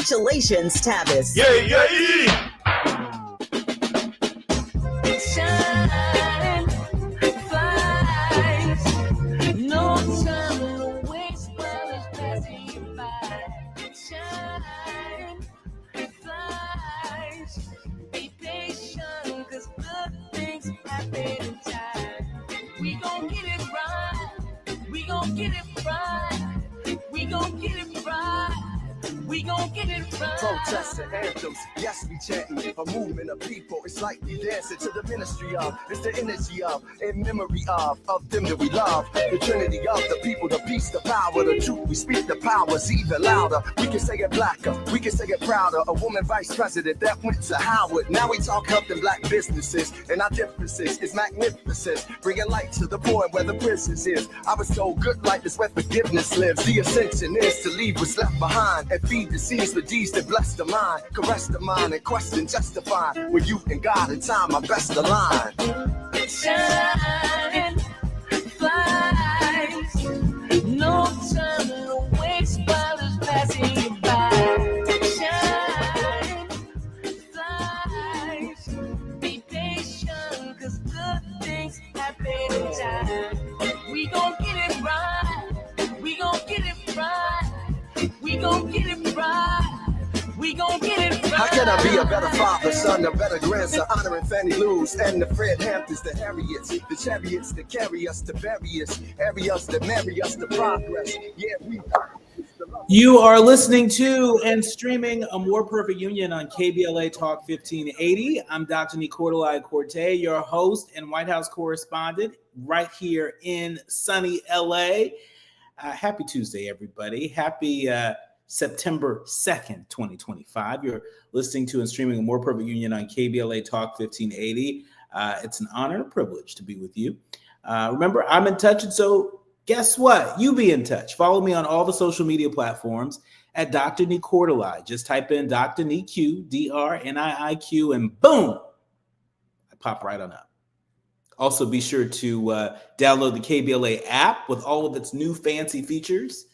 Congratulations, Tavis. Yay, yay! Shine, flies, no time to waste while it's passing you by. Shine, flies, be patient, 'cause good things happen in time. We gon' get it right, we gon' get it right, we gon' get it right. We gon' get it right. Protests and anthems, yes, we chanting. A movement of people, it's like we dancing to the ministry of. It's the energy of, in memory of them that we love. The trinity of the people, the peace, the power, the truth. We speak the power's even louder. We can say it blacker, we can say it prouder. A woman vice president that went to Howard. Now we talk helping black businesses, and our differences is magnificent. Bringing light to the point where the business is. I was told good life is where forgiveness lives. The ascension is to leave what's left behind and feed the seeds for deeds that bless the mind, caress the mind, and question justify. With you and God in time, our best align. Shine, flies, no time to waste while it's passing you by. Shine, flies, be patient, 'cause good things happen in time. We gon' get it right, we gon' get it right. We gon' get it right. We gon' get it right. How can I be a better father, son, a better grandson, honoring Fannie Lou's and the Fred Hamptons, the Harriets, the chariots that carry us to various areas that marry us to progress. Yeah, we. You are listening to and streaming A More Perfect Union on KBLA Talk 1580. I'm Dr. Nii-Quartelai, your host and White House correspondent right here in sunny LA. Happy Tuesday, everybody. Happy September 2nd, 2025. You're listening to and streaming A More Perfect Union on KBLA Talk 1580. It's an honor and a privilege to be with you. Remember, I'm in touch, and so guess what? You be in touch. Follow me on all the social media platforms at Dr. Nii-Quartelai. Just type in Dr. Nii-Q, DRNIIQ, and boom, I pop right on up. Also, be sure to download the KBLA app with all of its new fancy features.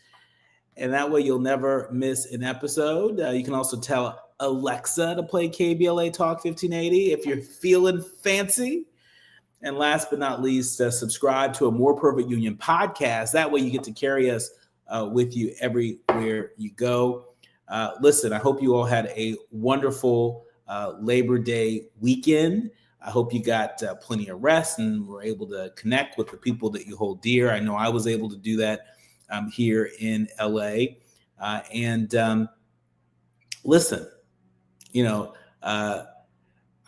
And that way you'll never miss an episode. You can also tell Alexa to play KBLA Talk 1580 if you're feeling fancy. And last but not least, subscribe to A More Perfect Union podcast. That way you get to carry us with you everywhere you go. Listen, I hope you all had a wonderful Labor Day weekend. I hope you got plenty of rest and were able to connect with the people that you hold dear. I know I was able to do that here in LA. Listen,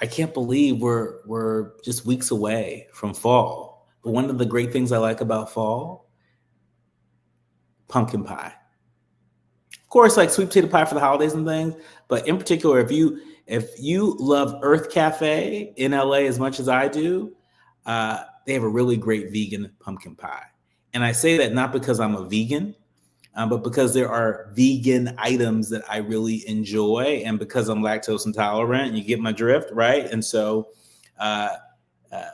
I can't believe we're just weeks away from fall. But one of the great things I like about fall, pumpkin pie. Of course, like sweet potato pie for the holidays and things, but in particular, if you love Earth Cafe in LA as much as I do, they have a really great vegan pumpkin pie. And I say that not because I'm a vegan, but because there are vegan items that I really enjoy, and because I'm lactose intolerant. You get my drift, right? And so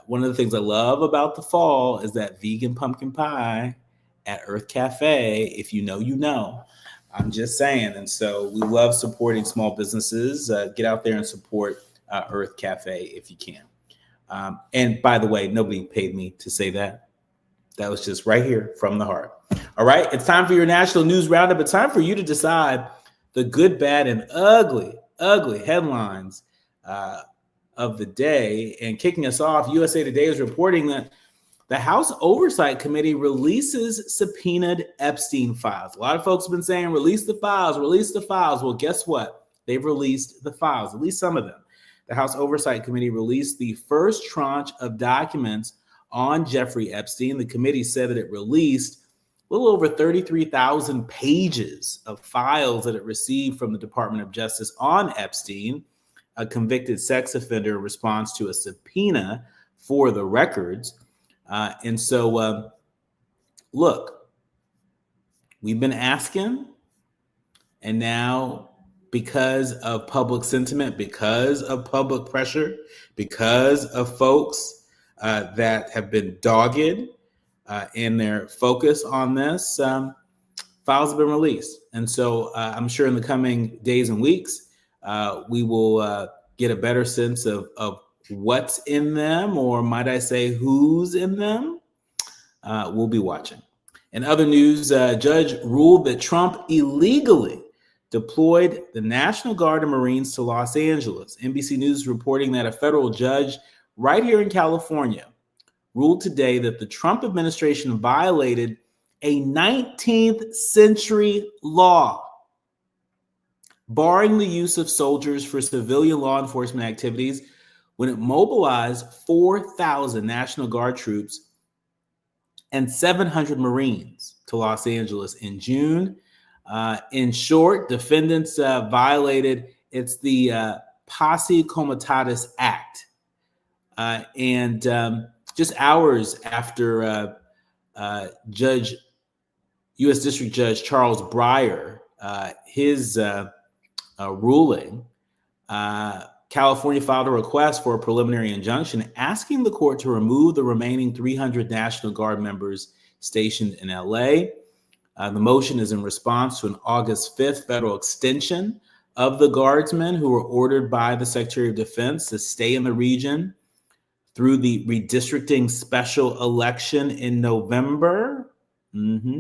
one of the things I love about the fall is that vegan pumpkin pie at Earth Cafe. If you know, you know. I'm just saying. And so we love supporting small businesses. Get out there and support Earth Cafe if you can. And by the way, nobody paid me to say that. That was just right here from the heart. All right. It's time for your national news roundup. It's time for you to decide the good, bad, and ugly headlines of the day. And kicking us off, USA Today is reporting that the House Oversight Committee releases subpoenaed Epstein files. A lot of folks have been saying, release the files, release the files. Well, guess what? They've released the files, at least some of them. The House Oversight Committee released the first tranche of documents on Jeffrey Epstein. The committee said that it released a little over 33,000 pages of files that it received from the Department of Justice on Epstein, a convicted sex offender, in response to a subpoena for the records. And so, look, we've been asking, and now because of public sentiment, because of public pressure, because of folks that have been dogged in their focus on this, files have been released. And so I'm sure in the coming days and weeks, we will get a better sense of what's in them, or might I say who's in them. We'll be watching. In other news, a judge ruled that Trump illegally deployed the National Guard and Marines to Los Angeles. NBC News reporting that a federal judge right here in California ruled today that the Trump administration violated a 19th century law barring the use of soldiers for civilian law enforcement activities when it mobilized 4,000 National Guard troops and 700 Marines to Los Angeles in June. In short, defendants violated, it's the Posse Comitatus Act. And just hours after U.S. District Judge Charles Breyer, his ruling, California filed a request for a preliminary injunction asking the court to remove the remaining 300 National Guard members stationed in L.A. The motion is in response to an August 5th federal extension of the guardsmen who were ordered by the Secretary of Defense to stay in the region through the redistricting special election in November.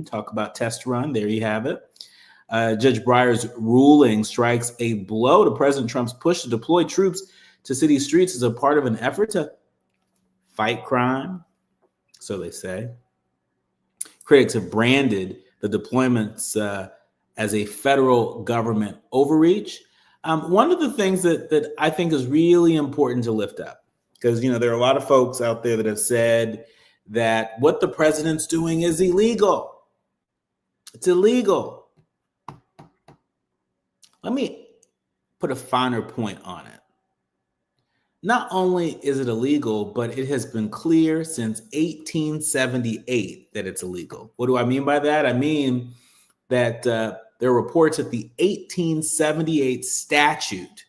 Talk about test run. There you have it. Judge Breyer's ruling strikes a blow to President Trump's push to deploy troops to city streets as a part of an effort to fight crime, so they say. Critics have branded the deployments as a federal government overreach. One of the things that I think is really important to lift up, because there are a lot of folks out there that have said that what the president's doing is illegal. It's illegal. Let me put a finer point on it. Not only is it illegal, but it has been clear since 1878 that it's illegal. What do I mean by that? I mean that there are reports that the 1878 statute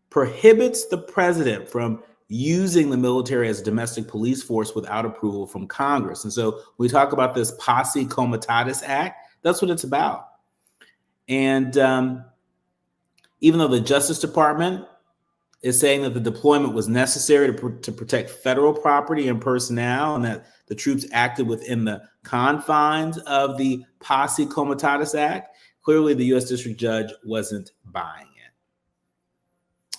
prohibits the president from using the military as a domestic police force without approval from Congress. And so we talk about this Posse Comitatus Act. That's what it's about. And even though the Justice Department is saying that the deployment was necessary to protect federal property and personnel, and that the troops acted within the confines of the Posse Comitatus Act, clearly the U.S. District Judge wasn't buying it.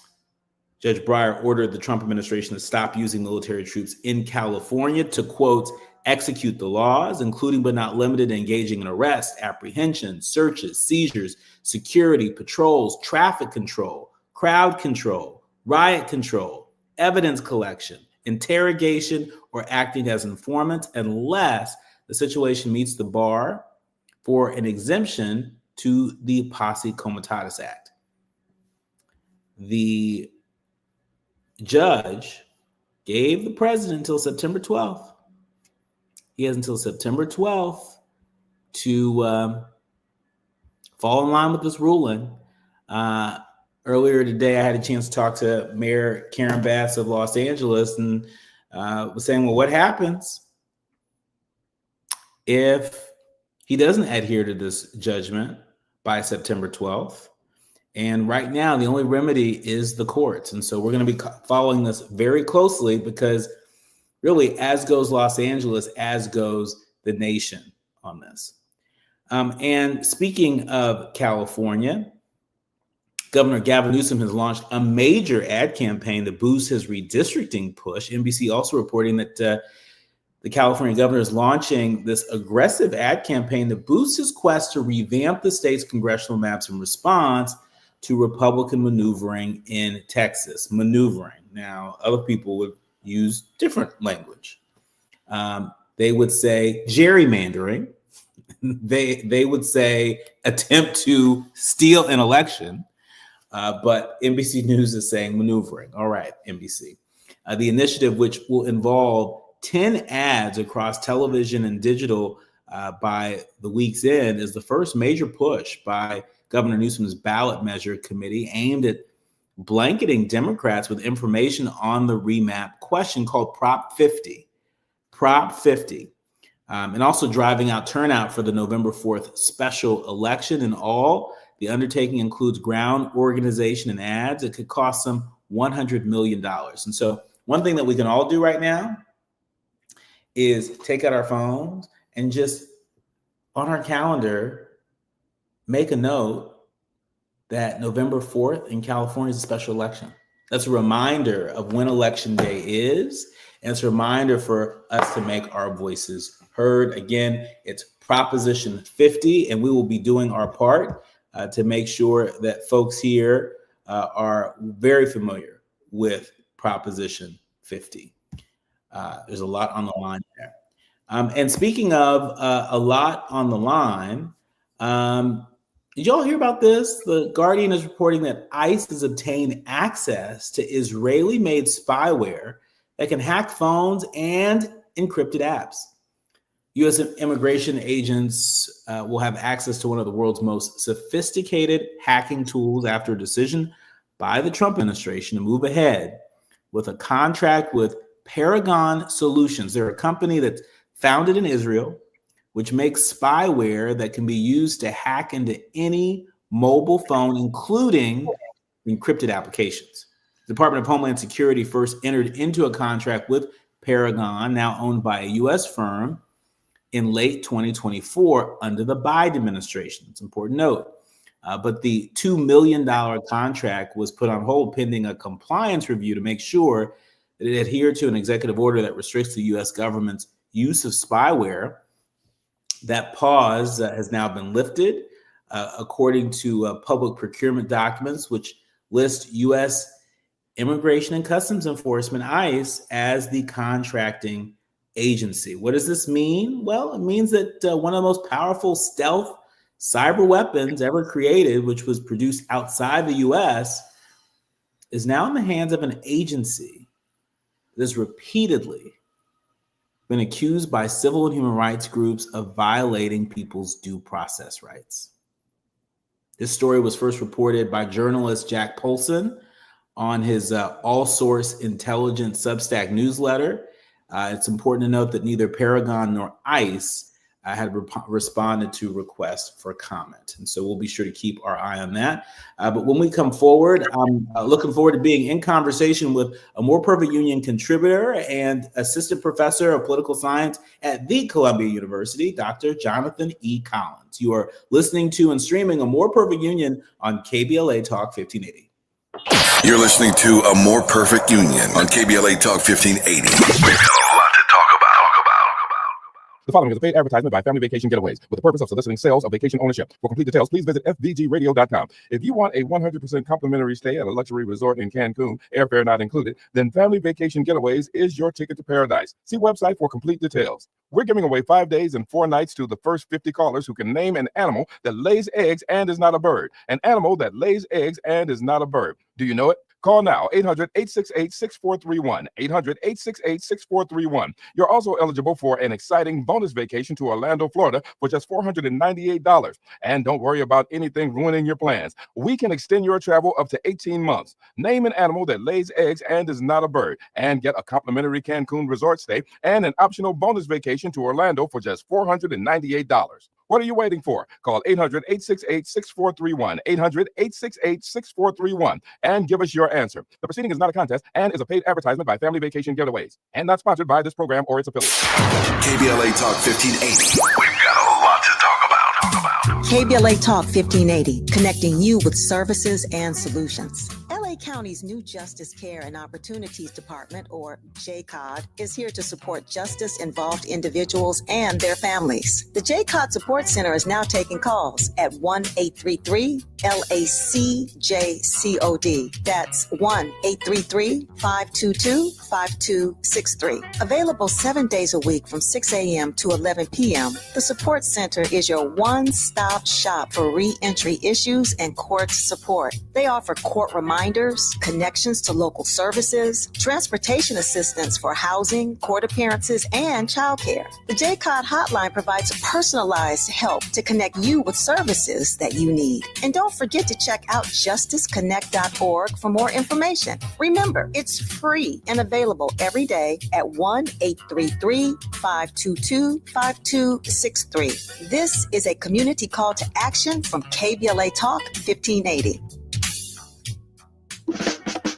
Judge Breyer ordered the Trump administration to stop using military troops in California to, quote, execute the laws, including but not limited to engaging in arrests, apprehensions, searches, seizures, security, patrols, traffic control, crowd control, riot control, evidence collection, interrogation, or acting as informants, unless the situation meets the bar for an exemption to the Posse Comitatus Act. The judge gave the president until September 12th. He has until September 12th to fall in line with this ruling. Earlier today, I had a chance to talk to Mayor Karen Bass of Los Angeles, and was saying, well, what happens if he doesn't adhere to this judgment by September 12th? And right now, the only remedy is the courts. And so we're going to be following this very closely, because really, as goes Los Angeles, as goes the nation on this. And speaking of California, Governor Gavin Newsom has launched a major ad campaign to boost his redistricting push. NBC also reporting that the California governor is launching this aggressive ad campaign to boost his quest to revamp the state's congressional maps in response to Republican maneuvering in Texas. Maneuvering. Now, other people would use different language. They would say gerrymandering. They would say attempt to steal an election. But NBC News is saying maneuvering. All right, NBC. The initiative, which will involve 10 ads across television and digital by the week's end, is the first major push by Governor Newsom's ballot measure committee aimed at blanketing Democrats with information on the remap question called Prop 50. Prop 50. and also driving out turnout for the November 4th special election. In all, the undertaking includes ground organization and ads. It could cost them $100 million. And so one thing that we can all do right now is take out our phones and just on our calendar, make a note that November 4th in California is a special election. That's a reminder of when election day is. And it's a reminder for us to make our voices heard. Again, it's Proposition 50, and we will be doing our part to make sure that folks here are very familiar with Proposition 50. There's a lot on the line there. And speaking of a lot on the line, did y'all hear about this? The Guardian is reporting that ICE has obtained access to Israeli-made spyware that can hack phones and encrypted apps. U.S. immigration agents will have access to one of the world's most sophisticated hacking tools after a decision by the Trump administration to move ahead with a contract with Paragon Solutions. They're a company that's founded in Israel, which makes spyware that can be used to hack into any mobile phone, including encrypted applications. The Department of Homeland Security first entered into a contract with Paragon, now owned by a U.S. firm, in late 2024 under the Biden administration. It's an important note. But the $2 million contract was put on hold pending a compliance review to make sure that it adhered to an executive order that restricts the U.S. government's use of spyware. That pause has now been lifted, according to public procurement documents, which list U.S. Immigration and Customs Enforcement, ICE, as the contracting agency. What does this mean? Well, it means that one of the most powerful stealth cyber weapons ever created, which was produced outside the U.S., is now in the hands of an agency that has repeatedly been accused by civil and human rights groups of violating people's due process rights. This story was first reported by journalist Jack Polson on his All Source Intelligence Substack newsletter. It's important to note that neither Paragon nor ICE had responded to requests for comment. And so we'll be sure to keep our eye on that. But when we come forward, I'm looking forward to being in conversation with a More Perfect Union contributor and assistant professor of political science at the Columbia University, Dr. Jonathan E. Collins. You are listening to and streaming A More Perfect Union on KBLA Talk 1580. You're listening to A More Perfect Union on KBLA Talk 1580. We've got a lot to talk about. The following is a paid advertisement by Family Vacation Getaways with the purpose of soliciting sales of vacation ownership. For complete details, please visit fvgradio.com. If you want a 100% complimentary stay at a luxury resort in Cancun, airfare not included, then Family Vacation Getaways is your ticket to paradise. See website for complete details. We're giving away 5 days and 4 nights to the first 50 callers who can name an animal that lays eggs and is not a bird. An animal that lays eggs and is not a bird. Do you know it? Call now, 800-868-6431, 800-868-6431. You're also eligible for an exciting bonus vacation to Orlando, Florida for just $498. And don't worry about anything ruining your plans. We can extend your travel up to 18 months. Name an animal that lays eggs and is not a bird, and get a complimentary Cancun resort stay and an optional bonus vacation to Orlando for just $498. What are you waiting for? Call 800-868-6431, 800-868-6431, and give us your answer. The proceeding is not a contest and is a paid advertisement by Family Vacation Getaways and not sponsored by this program or its affiliates. KBLA Talk 1580. We've got a lot to talk about. KBLA Talk 1580, connecting you with services and solutions. LA County's new Justice Care and Opportunities Department, or JCOD, is here to support justice-involved individuals and their families. The JCOD Support Center is now taking calls at 1-833-LACJCOD. That's 1-833-522-5263. Available 7 days a week from 6 a.m. to 11 p.m., the Support Center is your one-stop shop for re-entry issues and court support. They offer court reminders, providers, connections to local services, transportation assistance for housing, court appearances, and childcare. The JCOD hotline provides personalized help to connect you with services that you need. And don't forget to check out justiceconnect.org for more information. Remember, it's free and available every day at 1-833-522-5263. This is a community call to action from KBLA Talk 1580.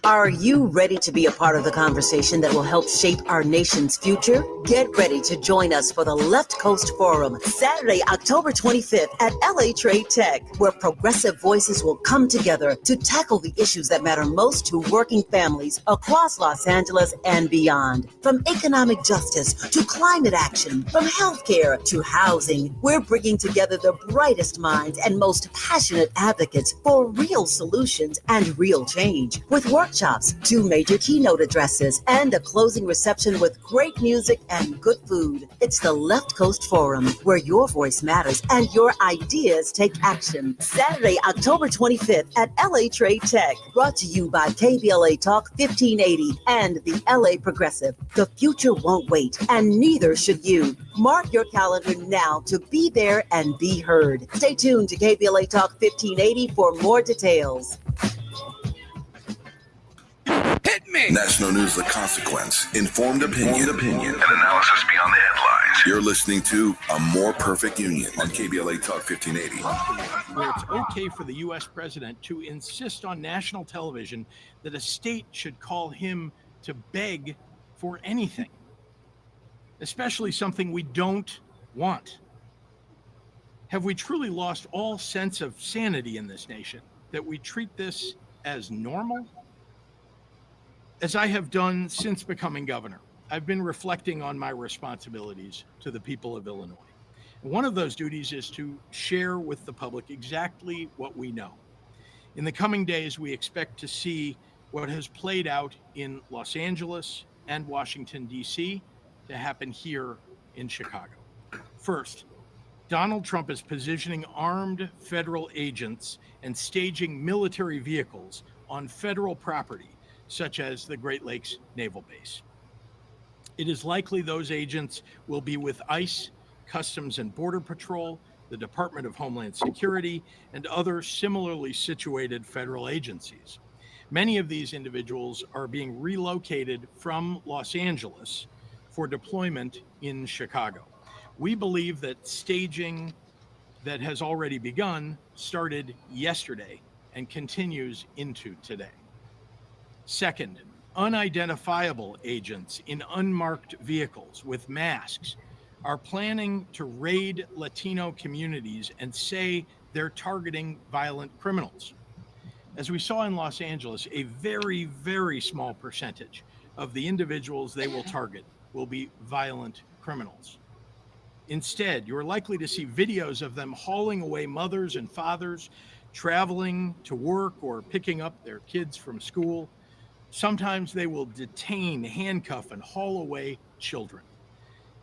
Are you ready to be a part of the conversation that will help shape our nation's future? Get ready to join us for the Left Coast Forum, Saturday, October 25th at LA Trade Tech, where progressive voices will come together to tackle the issues that matter most to working families across Los Angeles and beyond. From economic justice to climate action, from healthcare to housing, we're bringing together the brightest minds and most passionate advocates for real solutions and real change. With workshops, 2 major keynote addresses, and a closing reception with great music and good food. It's the Left Coast Forum, where your voice matters and your ideas take action. Saturday, October 25th at LA Trade Tech. Brought to you by KBLA Talk 1580 and the LA Progressive. The future won't wait, and neither should you. Mark your calendar now to be there and be heard. Stay tuned to KBLA Talk 1580 for more details. Hit me! National News, The Consequence. Informed opinion. And analysis beyond the headlines. You're listening to A More Perfect Union on KBLA Talk 1580. Where it's okay for the U.S. president to insist on national television that a state should call him to beg for anything, especially something we don't want. Have we truly lost all sense of sanity in this nation, that we treat this as normal? As I have done since becoming governor, I've been reflecting on my responsibilities to the people of Illinois. One of those duties is to share with the public exactly what we know. In the coming days, we expect to see what has played out in Los Angeles and Washington, D.C. to happen here in Chicago. First, Donald Trump is positioning armed federal agents and staging military vehicles on federal property, such as the Great Lakes Naval Base. It is likely those agents will be with ICE, Customs and Border Patrol, the Department of Homeland Security, and other similarly situated federal agencies. Many of these individuals are being relocated from Los Angeles for deployment in Chicago. We believe that staging that has already begun started yesterday and continues into today. Second, unidentifiable agents in unmarked vehicles with masks are planning to raid Latino communities and say they're targeting violent criminals. As we saw in Los Angeles, a very, very small percentage of the individuals they will target will be violent criminals. Instead, you're likely to see videos of them hauling away mothers and fathers, traveling to work or picking up their kids from school. Sometimes they will detain, handcuff, and haul away children.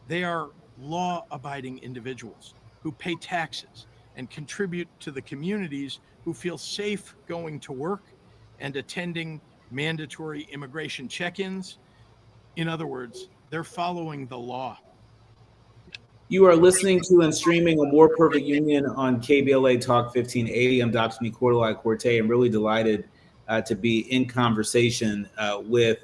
They are law-abiding individuals who pay taxes and contribute to the communities who feel safe going to work and attending mandatory immigration check-ins. In other words, they're following the law. You are listening to and streaming A More Perfect Union on KBLA Talk 1580. I'm Dr. Nii-Quartelai. I'm really delighted to be in conversation with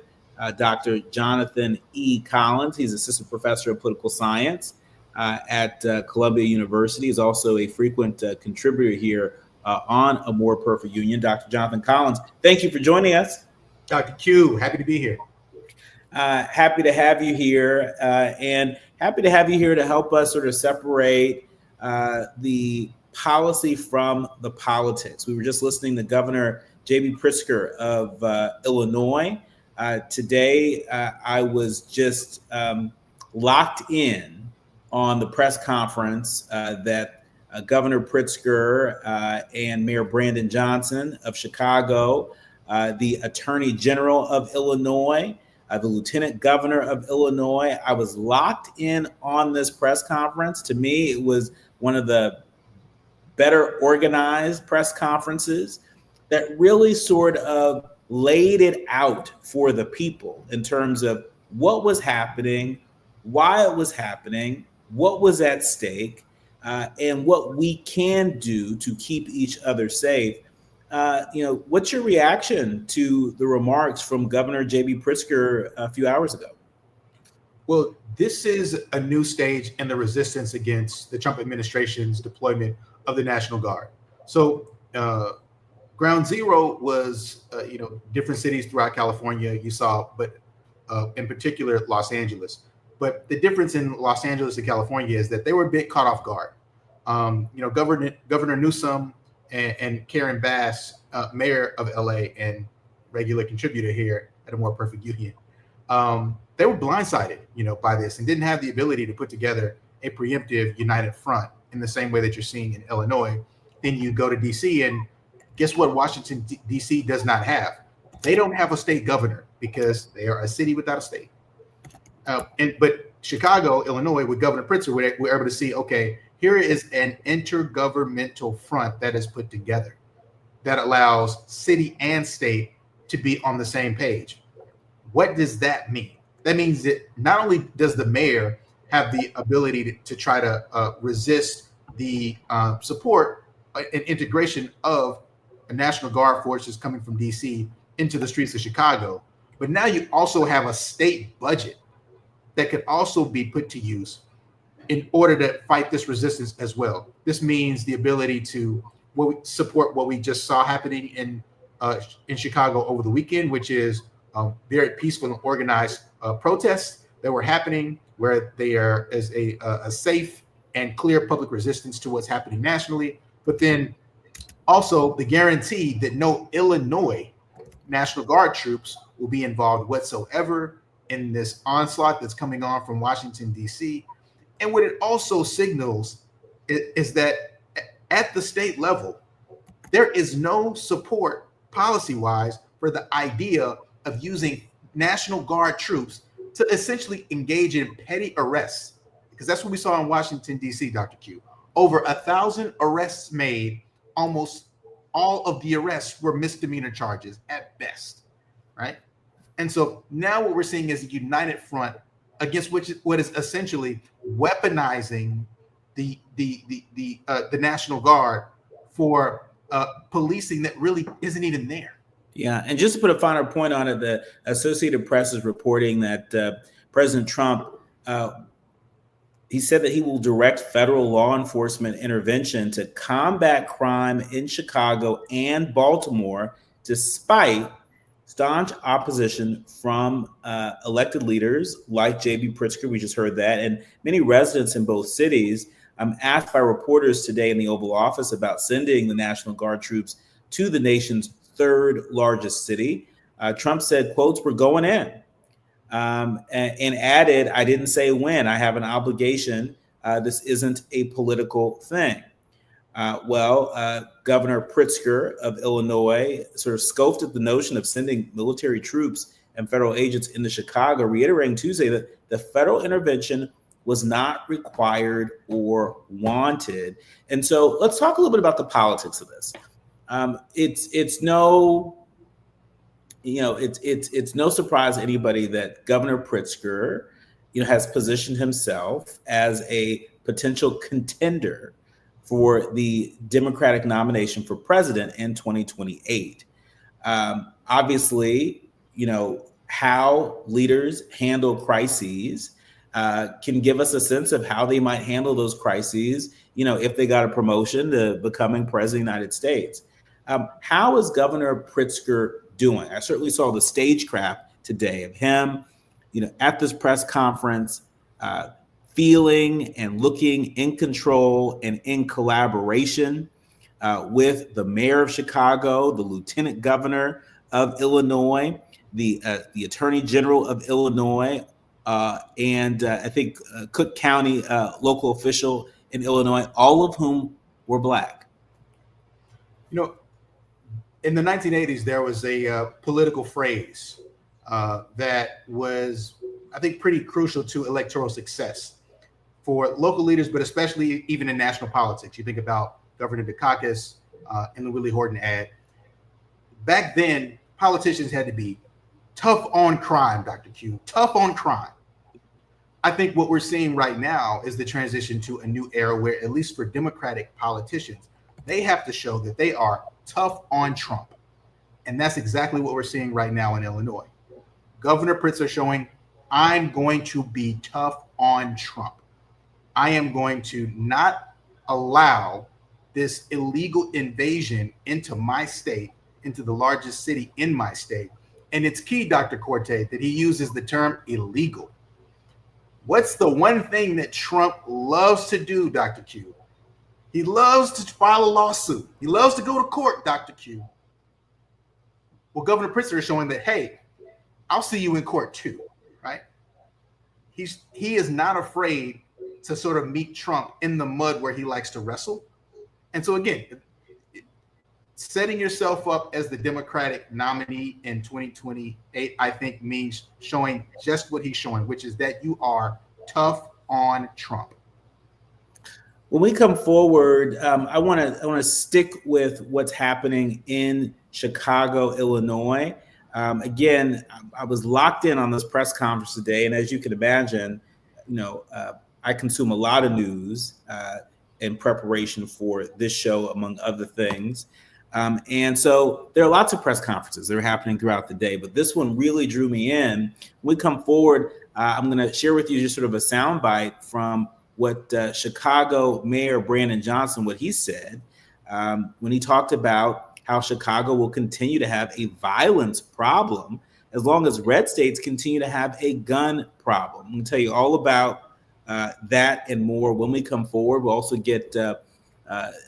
Dr. Jonathan E. Collins. He's assistant professor of political science at Columbia University. He's also a frequent contributor here on A More Perfect Union. Dr. Jonathan Collins, thank you for joining us. Dr. Q, happy to be here. Happy to have you here, and happy to have you here to help us sort of separate the policy from the politics. We were just listening to Governor J.B. Pritzker of Illinois. Today, I was just locked in on the press conference that Governor Pritzker and Mayor Brandon Johnson of Chicago, the Attorney General of Illinois, the Lieutenant Governor of Illinois. I was locked in on this press conference. To me, it was one of the better organized press conferences that really sort of laid it out for the people in terms of what was happening, why it was happening, what was at stake, and what we can do to keep each other safe. What's your reaction to the remarks from Governor J.B. Pritzker a few hours ago? Well, this is a new stage in the resistance against the Trump administration's deployment of the National Guard. So ground zero was, different cities throughout California you saw, but in particular, Los Angeles. But the difference in Los Angeles and California is that they were a bit caught off guard. Governor Newsom and Karen Bass, mayor of LA and regular contributor here at A More Perfect Union, they were blindsided, by this and didn't have the ability to put together a preemptive united front in the same way that you're seeing in Illinois. Then you go to DC, and guess what Washington, DC does not have? They don't have a state governor because they are a city without a state. But Chicago, Illinois, with Governor Pritzker, we're able to see, okay, here is an intergovernmental front that is put together that allows city and state to be on the same page. What does that mean? That means that not only does the mayor have the ability to try to resist the support and integration of a National Guard forces coming from DC into the streets of Chicago, but now you also have a state budget that could also be put to use in order to fight this resistance as well. This means the ability to support what we just saw happening in Chicago over the weekend, which is very peaceful and organized protests that were happening, where there is a safe and clear public resistance to what's happening nationally, but then also the guarantee that no Illinois National Guard troops will be involved whatsoever in this onslaught that's coming on from Washington, D.C. And what it also signals is that at the state level, there is no support policy-wise for the idea of using National Guard troops to essentially engage in petty arrests, because that's what we saw in Washington, D.C., Dr. Q. Over 1,000 arrests made. Almost all of the arrests were misdemeanor charges at best, right? And so now what we're seeing is a united front against what is essentially weaponizing the National Guard for policing that really isn't even there. Yeah, and just to put a finer point on it, the Associated Press is reporting that President Trump, he said that he will direct federal law enforcement intervention to combat crime in Chicago and Baltimore, despite staunch opposition from elected leaders like J.B. Pritzker, we just heard that, and many residents in both cities. I'm asked by reporters today in the Oval Office about sending the National Guard troops to the nation's third largest city. Trump said, quotes, "We're going in," and added, "I didn't say when. I have an obligation. This isn't a political thing." Governor Pritzker of Illinois sort of scoffed at the notion of sending military troops and federal agents into Chicago, reiterating Tuesday that the federal intervention was not required or wanted. And so let's talk a little bit about the politics of this. It's no surprise to anybody that Governor Pritzker, has positioned himself as a potential contender for the Democratic nomination for president in 2028. Obviously, how leaders handle crises can give us a sense of how they might handle those crises, if they got a promotion to becoming president of the United States. How is Governor Pritzker doing? I certainly saw the stagecraft today of him, at this press conference, feeling and looking in control and in collaboration with the mayor of Chicago, the lieutenant governor of Illinois, the attorney general of Illinois, and I think Cook County local official in Illinois, all of whom were Black. In the 1980s, there was a political phrase that was, I think, pretty crucial to electoral success for local leaders, but especially even in national politics. You think about Governor Dukakis and the Willie Horton ad. Back then, politicians had to be tough on crime, Dr. Q, tough on crime. I think what we're seeing right now is the transition to a new era where, at least for Democratic politicians, they have to show that they are tough on Trump. And that's exactly what we're seeing right now in Illinois. Governor Pritzker showing, I'm going to be tough on Trump. I am going to not allow this illegal invasion into my state, into the largest city in my state. And it's key, Dr. Quartelai, that he uses the term illegal. What's the one thing that Trump loves to do, Dr. Q? He loves to file a lawsuit. He loves to go to court, Dr. Q. Well, Governor Pritzker is showing that, hey, I'll see you in court too, right? He is not afraid to sort of meet Trump in the mud where he likes to wrestle. And so again, setting yourself up as the Democratic nominee in 2028, I think, means showing just what he's showing, which is that you are tough on Trump. When we come forward, I want to stick with what's happening in Chicago, Illinois. Again, I was locked in on this press conference today, and as you can imagine, I consume a lot of news in preparation for this show, among other things. And so there are lots of press conferences that are happening throughout the day, but this one really drew me in. When we come forward, I'm going to share with you just sort of a soundbite from what Chicago Mayor Brandon Johnson, what he said when he talked about how Chicago will continue to have a violence problem as long as red states continue to have a gun problem. I'm going to tell you all about that and more when we come forward. We'll also get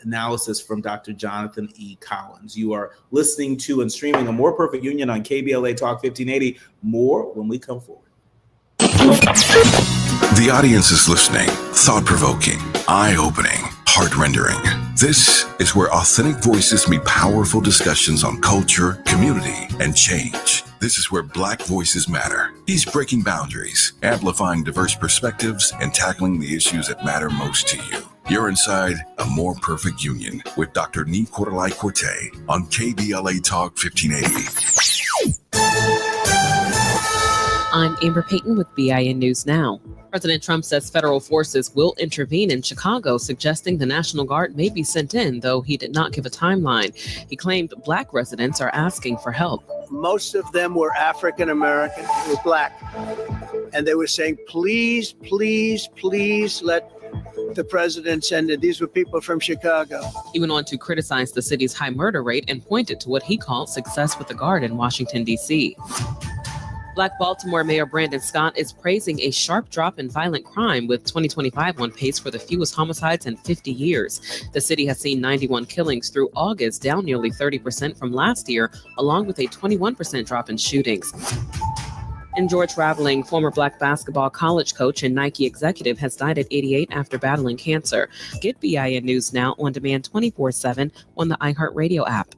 analysis from Dr. Jonathan E. Collins. You are listening to and streaming A More Perfect Union on KBLA Talk 1580. More when we come forward. The audience is listening. Thought-provoking, eye-opening, heart-rendering. This is where authentic voices meet powerful discussions on culture, community, and change. This is where Black voices matter. He's breaking boundaries, amplifying diverse perspectives, and tackling the issues that matter most to you. You're inside A More Perfect Union with Dr. Nii-Quartelai on KBLA Talk 1580. I'm Amber Payton with BIN News Now. President Trump says federal forces will intervene in Chicago, suggesting the National Guard may be sent in, though he did not give a timeline. He claimed Black residents are asking for help. Most of them were African American, were Black. And they were saying, please, please, please let the president send it. These were people from Chicago. He went on to criticize the city's high murder rate and pointed to what he called success with the Guard in Washington, D.C. Black Baltimore Mayor Brandon Scott is praising a sharp drop in violent crime, with 2025 on pace for the fewest homicides in 50 years. The city has seen 91 killings through August, down nearly 30% from last year, along with a 21% drop in shootings. And George Raveling, former Black basketball college coach and Nike executive, has died at 88 after battling cancer. Get BIN News Now on demand 24/7 on the iHeartRadio app.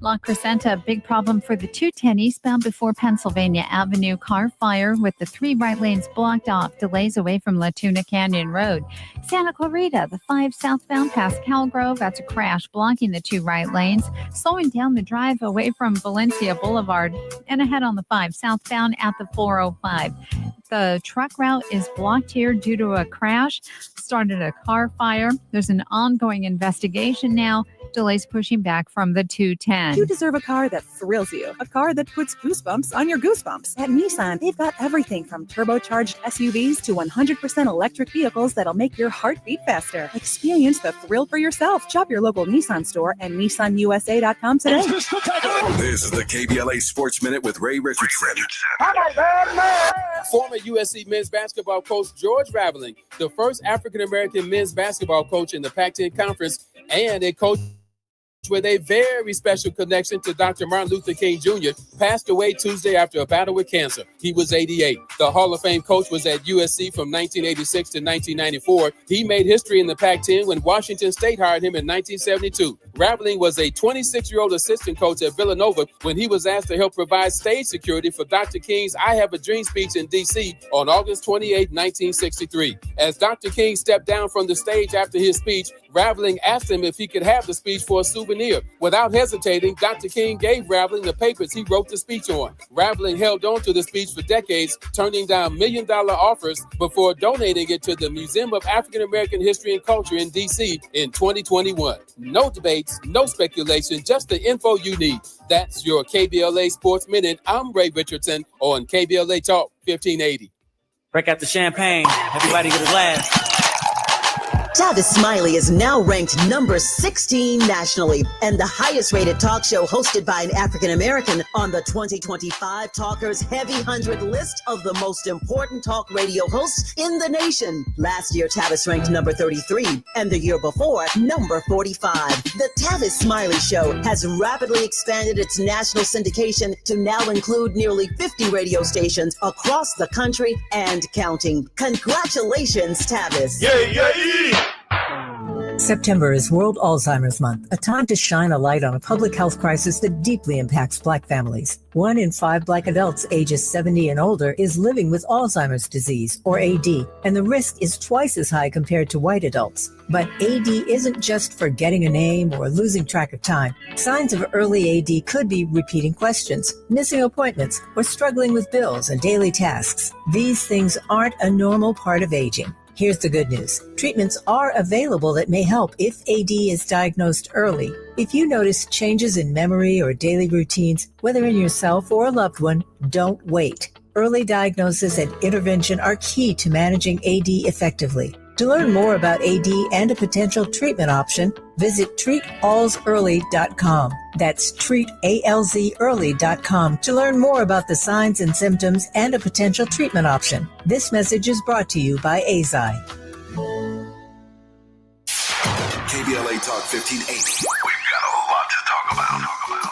La Crescenta, big problem for the 210 eastbound before Pennsylvania Avenue. Car fire with the 3 right lanes blocked off. Delays away from La Tuna Canyon Road. Santa Clarita, the 5 southbound past Calgrove. That's a crash blocking the 2 right lanes. Slowing down the drive away from Valencia Boulevard and ahead on the 5 southbound at the 405. The truck route is blocked here due to a crash. Started a car fire. There's an ongoing investigation now. Delays pushing back from the 210. You deserve a car that thrills you. A car that puts goosebumps on your goosebumps. At Nissan, they've got everything from turbocharged SUVs to 100% electric vehicles that'll make your heart beat faster. Experience the thrill for yourself. Shop your local Nissan store and NissanUSA.com today. This is the KBLA Sports Minute with Ray Richardson. Former USC men's basketball coach George Raveling, the first African-American men's basketball coach in the Pac-10 Conference, and a coach with a very special connection to Dr. Martin Luther King Jr., passed away Tuesday after a battle with cancer. He was 88. The Hall of Fame coach was at USC from 1986 to 1994. He made history in the Pac-10 when Washington State hired him in 1972. Raveling was a 26-year-old assistant coach at Villanova when he was asked to help provide stage security for Dr. King's I Have a Dream speech in D.C. on August 28, 1963. As Dr. King stepped down from the stage after his speech, Raveling asked him if he could have the speech for a souvenir. Without hesitating, Dr. King gave Raveling the papers he wrote the speech on. Raveling held on to the speech for decades, turning down $1 million offers before donating it to the Museum of African American History and Culture in D.C. in 2021. No debates, no speculation, just the info you need. That's your KBLA Sports Minute. I'm Ray Richardson on KBLA Talk 1580. Break out the champagne. Everybody get a glass. Tavis Smiley is now ranked number 16 nationally and the highest rated talk show hosted by an African American on the 2025 Talkers Heavy 100 list of the most important talk radio hosts in the nation. Last year, Tavis ranked number 33 and the year before, number 45. The Tavis Smiley Show has rapidly expanded its national syndication to now include nearly 50 radio stations across the country and counting. Congratulations, Tavis. September is World Alzheimer's Month, a time to shine a light on a public health crisis that deeply impacts Black families. 1 in 5 Black adults ages 70 and older is living with Alzheimer's disease, or AD, and the risk is twice as high compared to white adults. But AD isn't just forgetting a name or losing track of time. Signs of early AD could be repeating questions, missing appointments, or struggling with bills and daily tasks. These things aren't a normal part of aging. Here's the good news. Treatments are available that may help if AD is diagnosed early. If you notice changes in memory or daily routines, whether in yourself or a loved one, don't wait. Early diagnosis and intervention are key to managing AD effectively. To learn more about AD and a potential treatment option, visit treatalsearly.com. That's treatalzearly.com to learn more about the signs and symptoms and a potential treatment option. This message is brought to you by AZI. KBLA Talk 1580. We've got a lot to talk about.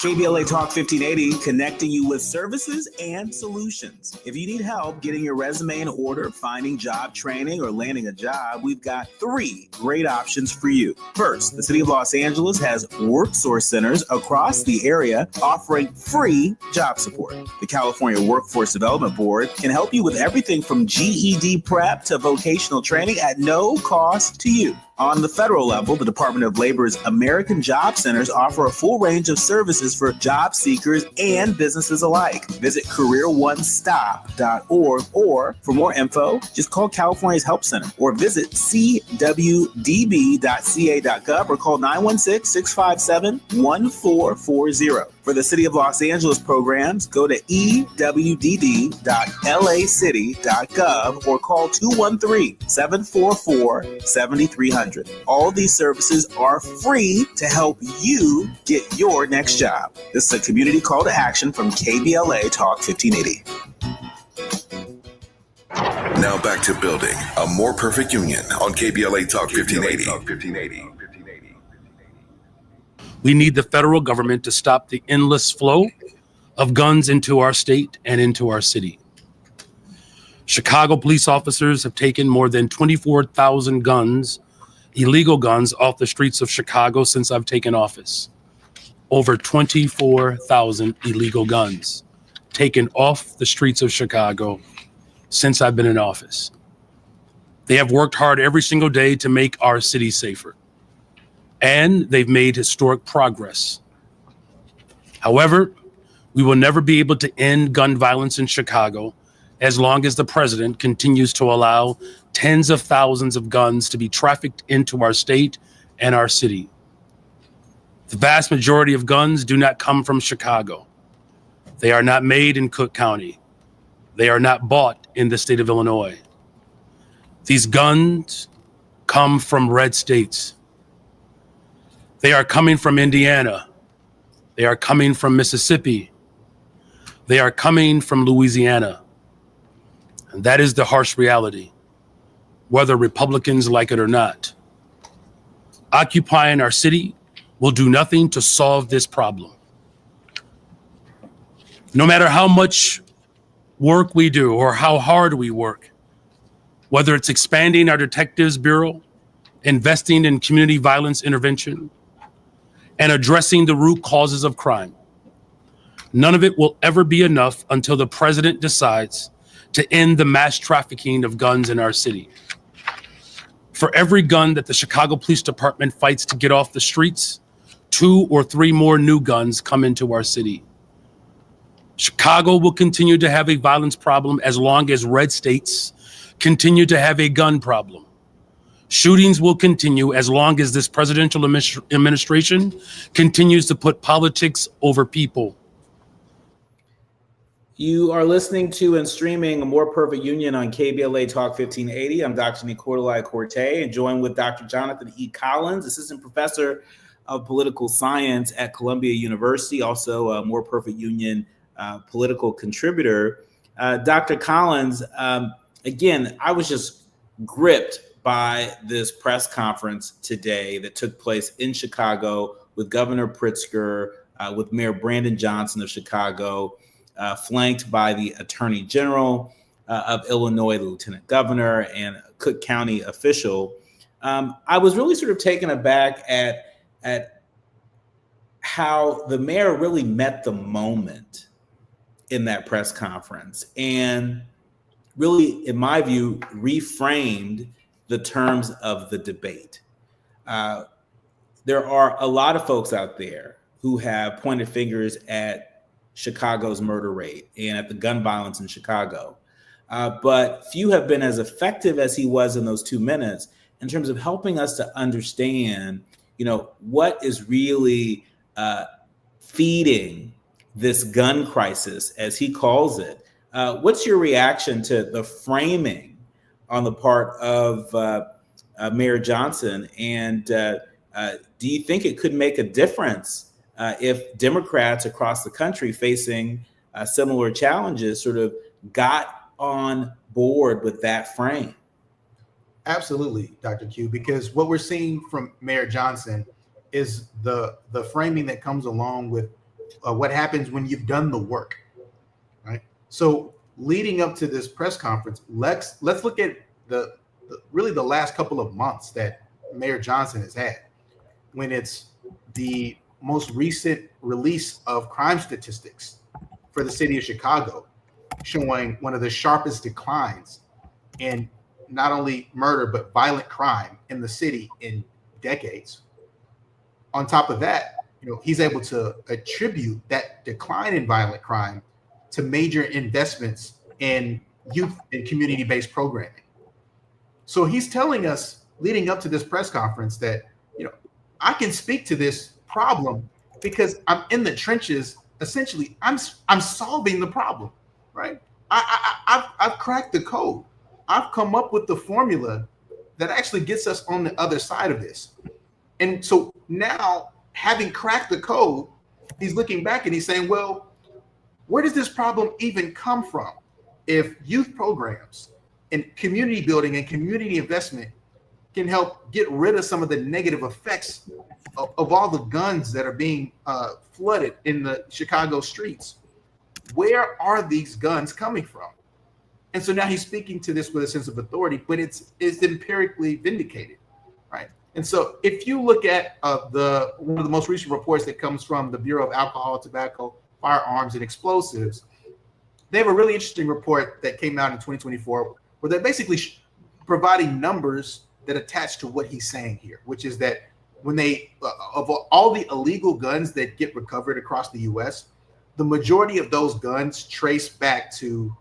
KBLA Talk 1580, connecting you with services and solutions. If you need help getting your resume in order, finding job training, or landing a job, we've got 3 great options for you. First, the City of Los Angeles has WorkSource centers across the area offering free job support. The California Workforce Development Board can help you with everything from GED prep to vocational training at no cost to you. On the federal level, the Department of Labor's American Job Centers offer a full range of services for job seekers and businesses alike. Visit careeronestop.org, or for more info, just call California's Help Center or visit cwdb.ca.gov or call 916-657-1440. For the City of Los Angeles programs, go to ewd.lacity.gov or call 213-744-7300. All these services are free to help you get your next job. This is a community call to action from KBLA Talk 1580. Now back to building a more perfect union on KBLA Talk 1580. We need the federal government to stop the endless flow of guns into our state and into our city. Chicago police officers have taken more than 24,000 guns, illegal guns, off the streets of Chicago since I've taken office. Over 24,000 illegal guns taken off the streets of Chicago since I've been in office. They have worked hard every single day to make our city safer, and they've made historic progress. However, we will never be able to end gun violence in Chicago as long as the president continues to allow tens of thousands of guns to be trafficked into our state and our city. The vast majority of guns do not come from Chicago. They are not made in Cook County. They are not bought in the state of Illinois. These guns come from red states. They are coming from Indiana. They are coming from Mississippi. They are coming from Louisiana. And that is the harsh reality, whether Republicans like it or not. Occupying our city will do nothing to solve this problem. No matter how much work we do or how hard we work, whether it's expanding our Detectives Bureau, investing in community violence intervention, and addressing the root causes of crime, none of it will ever be enough until the president decides to end the mass trafficking of guns in our city. For every gun that the Chicago Police Department fights to get off the streets, 2 or 3 more new guns come into our city. Chicago will continue to have a violence problem as long as red states continue to have a gun problem. Shootings will continue as long as this presidential administration continues to put politics over people. You are listening to and streaming A More Perfect Union on KBLA Talk 1580. I'm Dr. Nii-Quartelai Corte, and joined with Dr. Jonathan E. Collins, Assistant Professor of Political Science at Columbia University, also a More Perfect Union political contributor. Dr. Collins, again, I was just gripped by this press conference today that took place in Chicago with Governor Pritzker, with Mayor Brandon Johnson of Chicago, flanked by the Attorney General of Illinois, the Lieutenant Governor, and a Cook County official. I was really sort of taken aback at how the mayor really met the moment in that press conference and really, in my view, reframed the terms of the debate. There are a lot of folks out there who have pointed fingers at Chicago's murder rate and at the gun violence in Chicago. But few have been as effective as he was in those 2 minutes in terms of helping us to understand, what is really feeding this gun crisis, as he calls it. What's your reaction to the framing on the part of Mayor Johnson? And do you think it could make a difference if Democrats across the country facing similar challenges sort of got on board with that frame? Absolutely, Dr. Q, because what we're seeing from Mayor Johnson is the framing that comes along with what happens when you've done the work, right? So leading up to this press conference, let's look at the last couple of months that Mayor Johnson has had, when it's the most recent release of crime statistics for the city of Chicago, showing one of the sharpest declines in not only murder, but violent crime in the city in decades. On top of that, he's able to attribute that decline in violent crime to major investments in youth and community-based programming. So he's telling us, leading up to this press conference, that I can speak to this problem because I'm in the trenches. Essentially, I'm solving the problem, right? I've cracked the code. I've come up with the formula that actually gets us on the other side of this. And so now, having cracked the code, he's looking back and he's saying, well, where does this problem even come from? If youth programs and community building and community investment can help get rid of some of the negative effects of all the guns that are being flooded in the Chicago streets, where are these guns coming from? And so now he's speaking to this with a sense of authority, but it's empirically vindicated, right? And so if you look at one of the most recent reports that comes from the Bureau of Alcohol, Tobacco, Firearms, and Explosives, they have a really interesting report that came out in 2024 where they're basically providing numbers that attach to what he's saying here, which is that when of all the illegal guns that get recovered across the U.S., the majority of those guns trace back to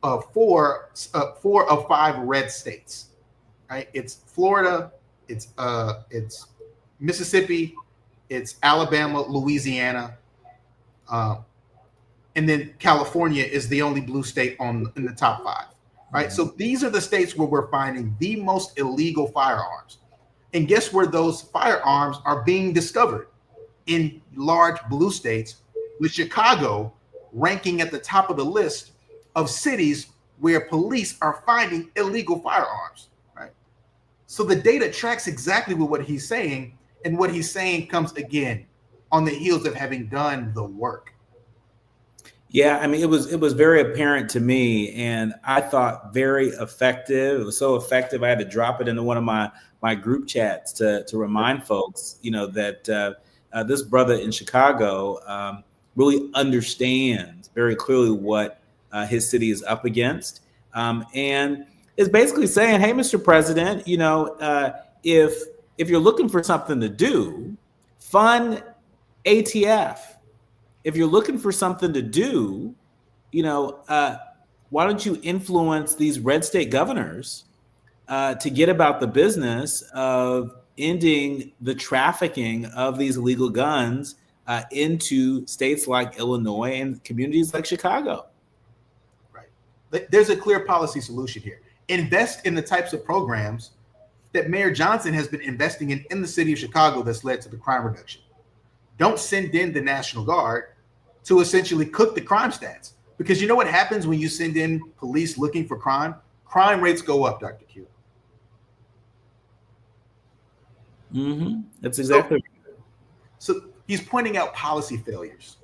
4 of 5 red states, right? It's Florida, it's Mississippi, it's Alabama, Louisiana, and then California is the only blue state in the top 5, right? So these are the states where we're finding the most illegal firearms. And guess where those firearms are being discovered? In large blue states, with Chicago ranking at the top of the list of cities where police are finding illegal firearms, right? So the data tracks exactly with what he's saying, and what he's saying comes again on the heels of having done the work. Yeah, I mean, it was very apparent to me, and I thought very effective. It was so effective, I had to drop it into one of my group chats to remind folks, that this brother in Chicago really understands very clearly what his city is up against. And is basically saying, hey, Mr. President, if you're looking for something to do, fund ATF. If you're looking for something to do, why don't you influence these red state governors to get about the business of ending the trafficking of these illegal guns into states like Illinois and communities like Chicago? Right. There's a clear policy solution here. Invest in the types of programs that Mayor Johnson has been investing in the city of Chicago that's led to the crime reduction. Don't send in the National Guard to essentially cook the crime stats. Because you know what happens when you send in police looking for crime? Crime rates go up, Dr. Q. Mm-hmm. That's exactly right. So he's pointing out policy failures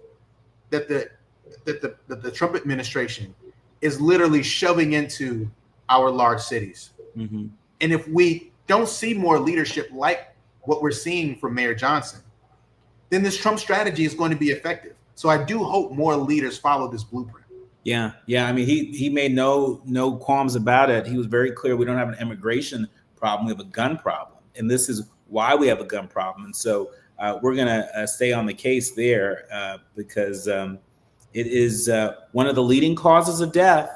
that the Trump administration is literally shoving into our large cities. Mm-hmm. And if we don't see more leadership like what we're seeing from Mayor Johnson, then this Trump strategy is going to be effective. So I do hope more leaders follow this blueprint. Yeah. I mean, he made no qualms about it. He was very clear. We don't have an immigration problem. We have a gun problem. And this is why we have a gun problem. And so we're going to stay on the case there because it is one of the leading causes of death.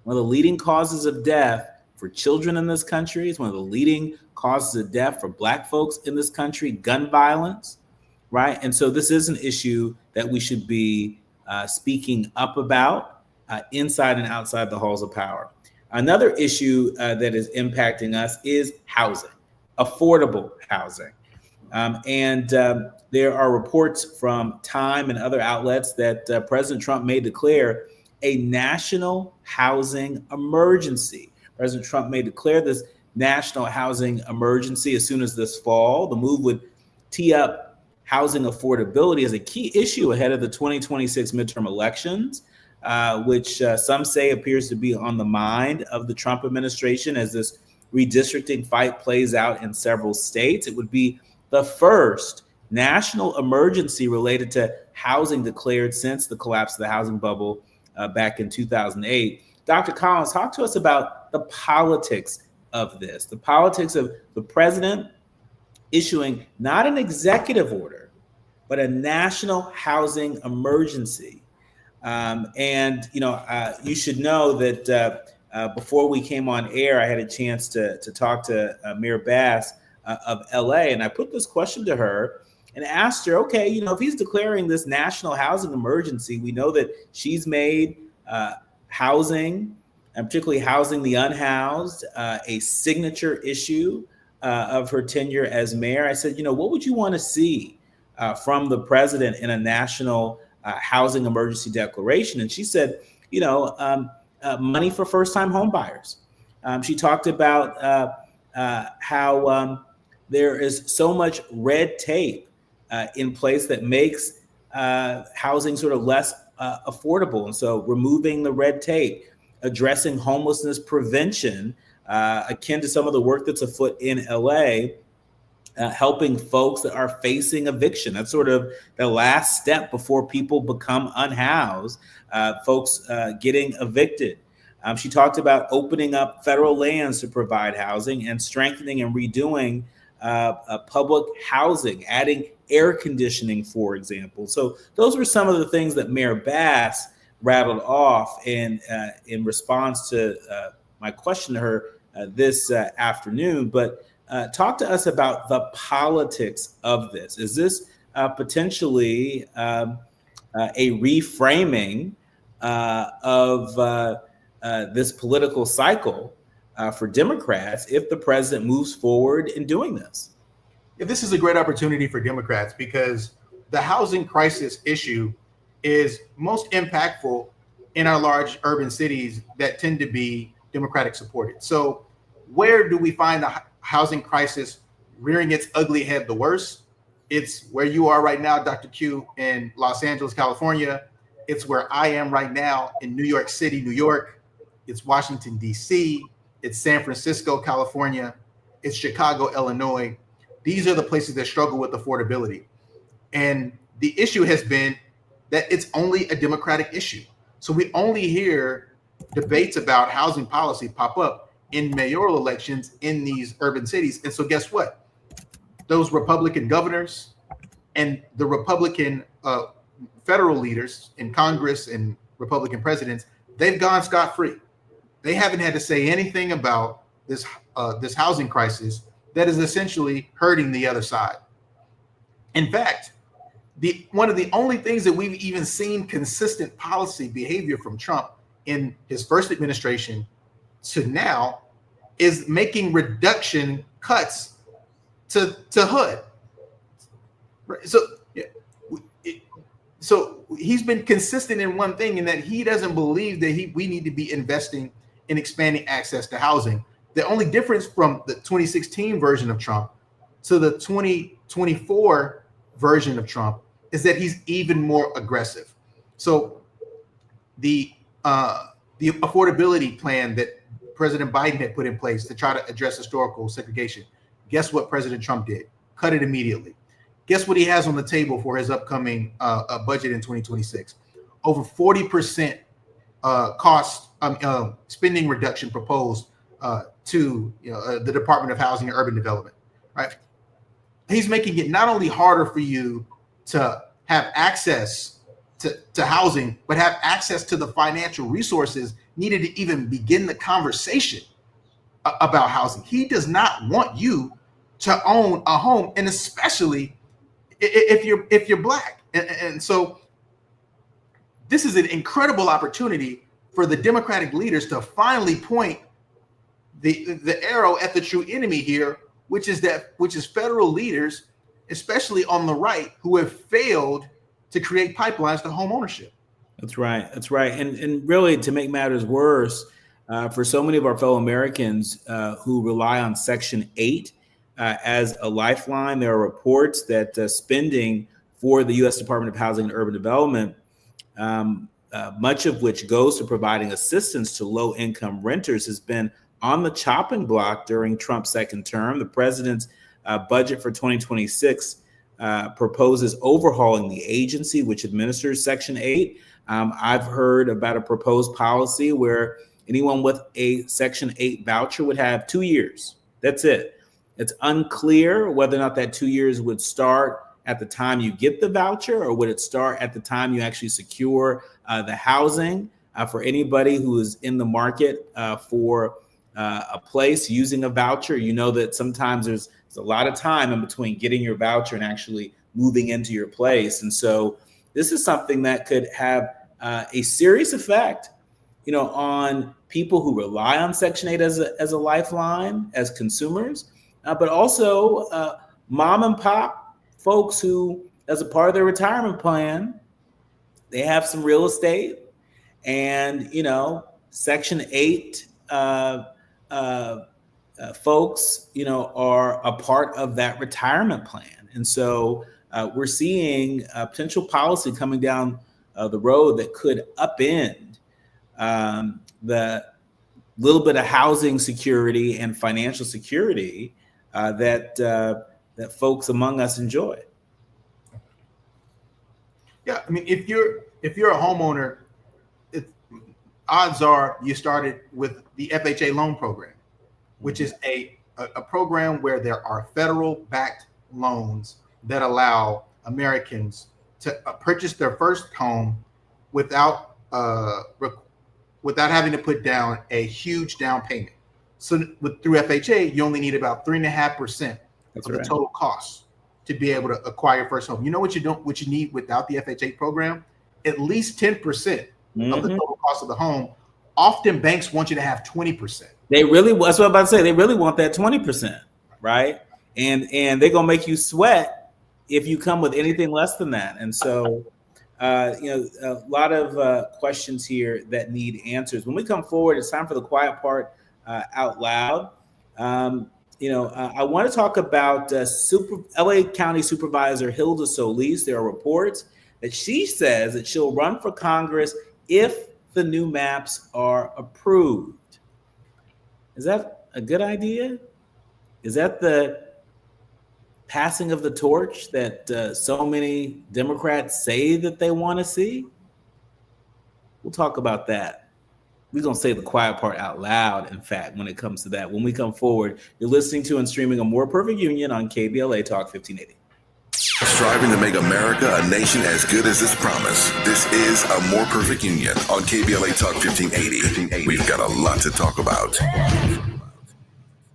One of the leading causes of death for children in this country. It's one of the leading causes of death for Black folks in this country, gun violence, right? And so this is an issue that we should be speaking up about inside and outside the halls of power. Another issue that is impacting us is housing, affordable housing. And there are reports from Time and other outlets that President Trump may declare a national housing emergency. President Trump may declare this national housing emergency as soon as this fall. The move would tee up housing affordability as a key issue ahead of the 2026 midterm elections, which some say appears to be on the mind of the Trump administration as this redistricting fight plays out in several states. It would be the first national emergency related to housing declared since the collapse of the housing bubble back in 2008. Dr. Collins, talk to us about the politics of this, the politics of the president issuing not an executive order, but a national housing emergency. You should know that before we came on air, I had a chance to talk to Mayor Bass of LA, and I put this question to her and asked her, okay, if he's declaring this national housing emergency, we know that she's made housing, and particularly housing the unhoused, a signature issue of her tenure as mayor. I said, what would you want to see from the president in a national housing emergency declaration? And she said, money for first-time home buyers. She talked about how there is so much red tape in place that makes housing sort of less affordable. And so removing the red tape, addressing homelessness prevention, akin to some of the work that's afoot in LA, helping folks that are facing eviction. That's sort of the last step before people become unhoused, folks getting evicted. She talked about opening up federal lands to provide housing and strengthening and redoing public housing, adding air conditioning, for example. So those were some of the things that Mayor Bass rattled off in response to my question to her this afternoon. But talk to us about the politics of this. Is this potentially a reframing of this political cycle for Democrats if the president moves forward in doing this? Yeah, this is a great opportunity for Democrats because the housing crisis issue is most impactful in our large urban cities that tend to be Democratic supported. So where do we find the housing crisis rearing its ugly head the worst? It's where you are right now, Dr. Q, in Los Angeles, California. It's where I am right now in New York City, New York. It's Washington, D.C. It's San Francisco, California. It's Chicago, Illinois. These are the places that struggle with affordability. And the issue has been that it's only a Democratic issue. So we only hear debates about housing policy pop up in mayoral elections in these urban cities. And so guess what? Those Republican governors and the Republican federal leaders in Congress and Republican presidents, they've gone scot-free. They haven't had to say anything about this housing crisis that is essentially hurting the other side. In fact, one of the only things that we've even seen consistent policy behavior from Trump in his first administration to now is making reduction cuts to HUD. So he's been consistent in one thing, in that he doesn't believe that we need to be investing in expanding access to housing. The only difference from the 2016 version of Trump to the 2024 version of Trump is that he's even more aggressive. So the affordability plan that President Biden had put in place to try to address historical segregation, guess what President Trump did? Cut it immediately. Guess what he has on the table for his upcoming budget in 2026? Over 40% spending reduction proposed to the Department of Housing and Urban Development. Right? He's making it not only harder for you to have access to housing, but have access to the financial resources needed to even begin the conversation about housing. He does not want you to own a home, and especially if you're Black. And so this is an incredible opportunity for the Democratic leaders to finally point the arrow at the true enemy here, which is federal leaders, especially on the right, who have failed to create pipelines to home ownership. That's right. That's right. And really, to make matters worse, for so many of our fellow Americans who rely on Section 8 as a lifeline, there are reports that spending for the U.S. Department of Housing and Urban Development, much of which goes to providing assistance to low-income renters, has been on the chopping block during Trump's second term. The president's budget for 2026 proposes overhauling the agency which administers Section 8. I've heard about a proposed policy where anyone with a Section 8 voucher would have 2 years. That's it. It's unclear whether or not that 2 years would start at the time you get the voucher, or would it start at the time you actually secure the housing. For anybody who is in the market for a place using a voucher, you know that sometimes there's a lot of time in between getting your voucher and actually moving into your place. And so this is something that could have a serious effect, on people who rely on Section 8 as a lifeline, as consumers, but also mom and pop folks who, as a part of their retirement plan, they have some real estate, and Section 8 folks, are a part of that retirement plan. And so we're seeing potential policy coming down the road that could upend the little bit of housing security and financial security that folks among us enjoy. Yeah, I mean, if you're a homeowner, odds are you started with the FHA loan program, which is a program where there are federal-backed loans that allow Americans to purchase their first home without having to put down a huge down payment. So through FHA, you only need about 3.5% of the total cost to be able to acquire your first home. You know what you need without the FHA program? At least 10% of the total cost of the home. Often banks want you to have 20%. That's what I'm about to say. They really want that 20%, right? And they're gonna make you sweat if you come with anything less than that. And so, a lot of questions here that need answers. When we come forward, it's time for the quiet part out loud. I want to talk about LA County Supervisor Hilda Solis. There are reports that she says that she'll run for Congress if the new maps are approved. Is that a good idea? Is that the passing of the torch that so many Democrats say that they want to see? We'll talk about that We're going to say the quiet part out loud, in fact, when it comes to that. When we come forward, you're listening to and streaming A More Perfect Union on KBLA Talk 1580. Striving to make America a nation as good as its promise. This is A More Perfect Union on KBLA Talk 1580. We've got a lot to talk about.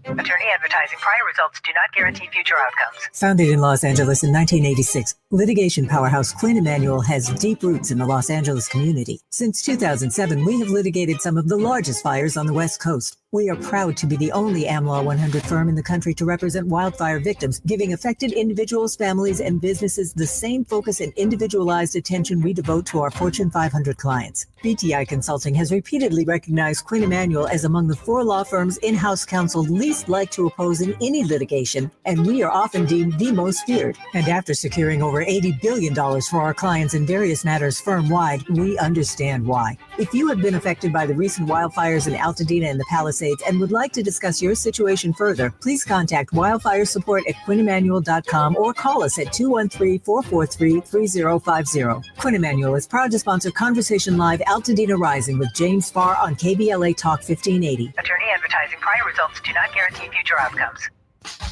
Attorney advertising. Prior results do not guarantee future outcomes. Founded in Los Angeles in 1986, litigation powerhouse Quinn Emanuel has deep roots in the Los Angeles community. Since 2007, we have litigated some of the largest fires on the West Coast. We are proud to be the only AmLaw 100 firm in the country to represent wildfire victims, giving affected individuals, families, and businesses the same focus and individualized attention we devote to our Fortune 500 clients. BTI Consulting has repeatedly recognized Quinn Emanuel as among the 4 law firms in-house counsel least liked to oppose in any litigation, and we are often deemed the most feared. And after securing over $80 billion for our clients in various matters firm-wide, we understand why. If you have been affected by the recent wildfires in Altadena and the Palisades and would like to discuss your situation further, please contact wildfire support at QuinnEmanuel.com or call us at 213-443-3050. Quinn Emanuel is proud to sponsor Conversation Live Altadena Rising with James Farr on KBLA Talk 1580. Attorney advertising. Prior results do not guarantee future outcomes.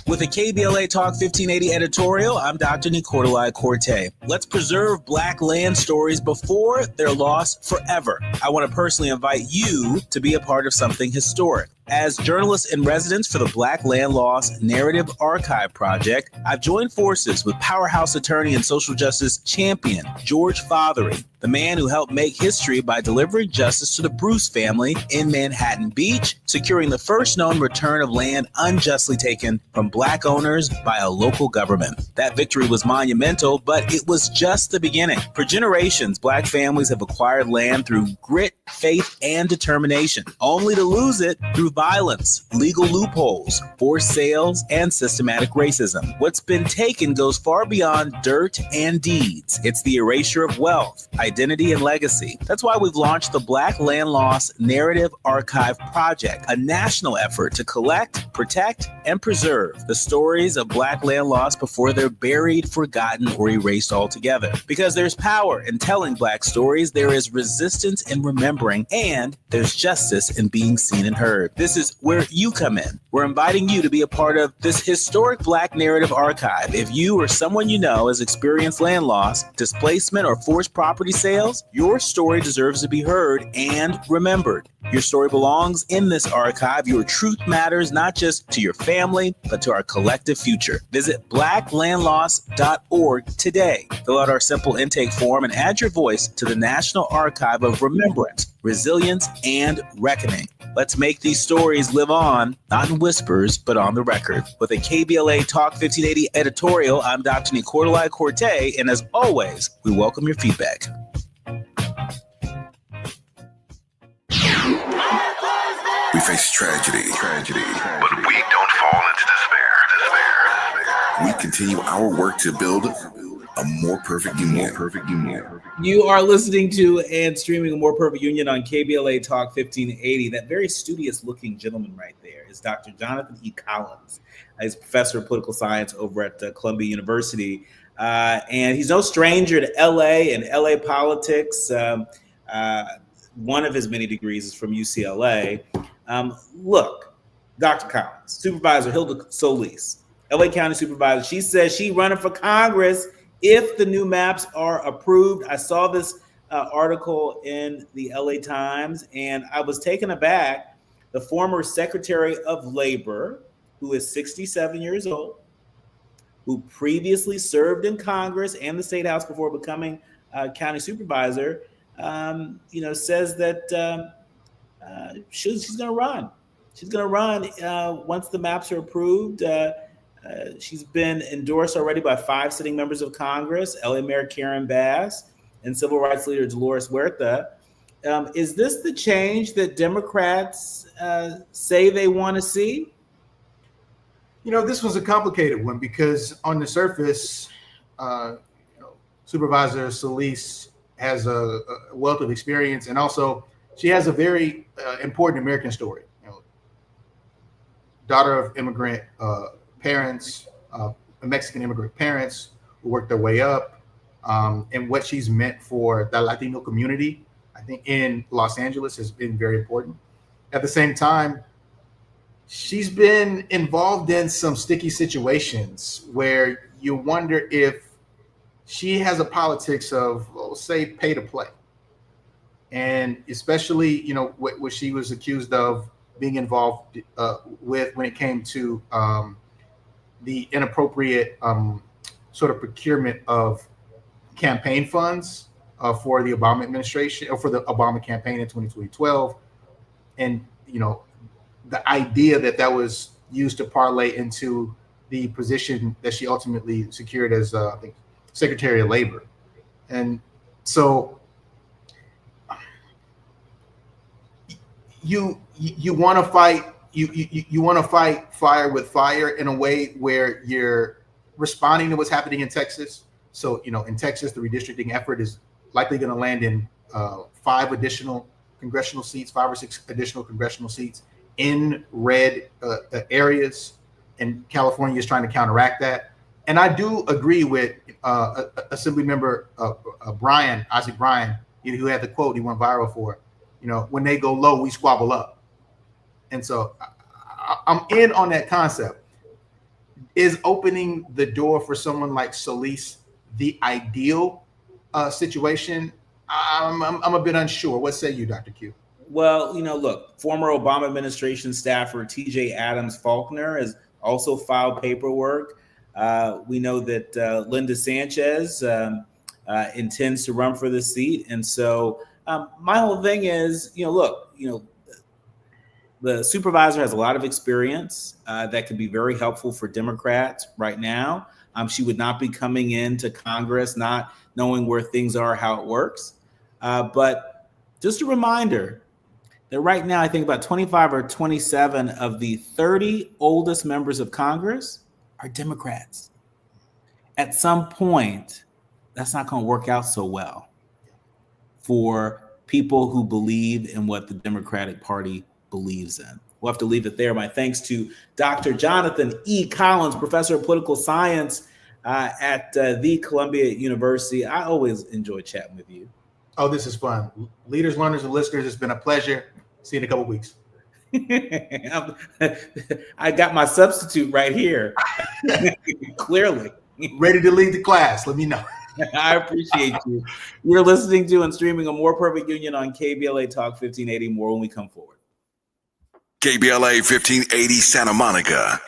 With a KBLA Talk 1580 editorial, I'm Dr. Nii-Quartelai. Let's preserve Black land stories before they're lost forever. I want to personally invite you to be a part of something historic. As journalist in residence for the Black Land Lost Narrative Archive Project, I've joined forces with powerhouse attorney and social justice champion George Fothery, the man who helped make history by delivering justice to the Bruce family in Manhattan Beach, securing the first known return of land unjustly taken from Black owners by a local government. That victory was monumental, but it was just the beginning. For generations, Black families have acquired land through grit, faith, and determination, only to lose it through violence, legal loopholes, forced sales, and systematic racism. What's been taken goes far beyond dirt and deeds. It's the erasure of wealth, identity, and legacy. That's why we've launched the Black Land Lost Narrative Archive Project, a national effort to collect, protect, and preserve the stories of Black land lost before they're buried, forgotten, or erased altogether. Because there's power in telling Black stories, there is resistance in remembering, and there's justice in being seen and heard. This is where you come in. We're inviting you to be a part of this historic Black narrative archive. If you or someone you know has experienced land loss, displacement, or forced property sales, your story deserves to be heard and remembered. Your story belongs in this archive. Your truth matters not just to your family, but to our collective future. Visit blacklandlost.org today. Fill out our simple intake form and add your voice to the National Archive of Remembrance, Resilience, and Reckoning. Let's make these stories live on, not in whispers, but on the record. With a KBLA Talk 1580 editorial, I'm Dr. Nii-Quartelai, and as always, we welcome your feedback. We face tragedy, but we don't fall into despair. We continue our work to build a more perfect union. You are listening to and streaming A More Perfect Union on KBLA Talk 1580. That very studious-looking gentleman right there is Dr. Jonathan E. Collins. He's a professor of political science over at Columbia University, and he's no stranger to LA and LA politics. One of his many degrees is from UCLA. Look, Dr. Collins, Supervisor Hilda Solis, LA County Supervisor, she says she's running for Congress if the new maps are approved. I saw this article in the LA Times, and I was taken aback. The former Secretary of Labor, who is 67 years old, who previously served in Congress and the State House before becoming county supervisor, says that she's going to run. She's going to run once the maps are approved. She's been endorsed already by 5 sitting members of Congress, LA Mayor Karen Bass and civil rights leader Dolores Huerta. Is this the change that Democrats say they want to see? This was a complicated one because on the surface, Supervisor Solis has a wealth of experience, and also she has a very important American story. Daughter of immigrant parents, Mexican immigrant parents who worked their way up, and what she's meant for the Latino community. I think in Los Angeles has been very important. At the same time, she's been involved in some sticky situations where you wonder if she has a politics of, say, pay to play. And especially, what she was accused of being involved with when it came to the inappropriate sort of procurement of campaign funds for the Obama administration or for the Obama campaign in 2012. And, the idea that was used to parlay into the position that she ultimately secured as, I think, Secretary of Labor. And so you want to fight, you want to fight fire with fire in a way where you're responding to what's happening in Texas. So, in Texas, the redistricting effort is likely going to land in 5 or 6 additional congressional seats in red areas, and California is trying to counteract that. And I do agree with Assemblymember Isaac Bryan, who had the quote he went viral for, when they go low, we squabble up. And so I'm in on that concept. Is opening the door for someone like Solis the ideal situation? I'm a bit unsure. What say you, Dr. Q? Well, look, former Obama administration staffer T.J. Adams Faulkner has also filed paperwork. We know that Linda Sanchez intends to run for the seat. And so my whole thing is, the supervisor has a lot of experience that could be very helpful for Democrats right now. She would not be coming into Congress not knowing where things are, how it works. But just a reminder that right now, I think about 25 or 27 of the 30 oldest members of Congress are Democrats. At some point, that's not going to work out so well for people who believe in what the Democratic Party believes in. We'll have to leave it there. My thanks to Dr. Jonathan E. Collins, professor of political science at the Columbia University. I always enjoy chatting with you. Oh, this is fun. Leaders, learners, and listeners, it's been a pleasure. See you in a couple weeks. I got my substitute right here. Clearly. Ready to lead the class. Let me know. I appreciate you. You're listening to and streaming A More Perfect Union on KBLA Talk 1580. More when we come forward. KBLA 1580 Santa Monica.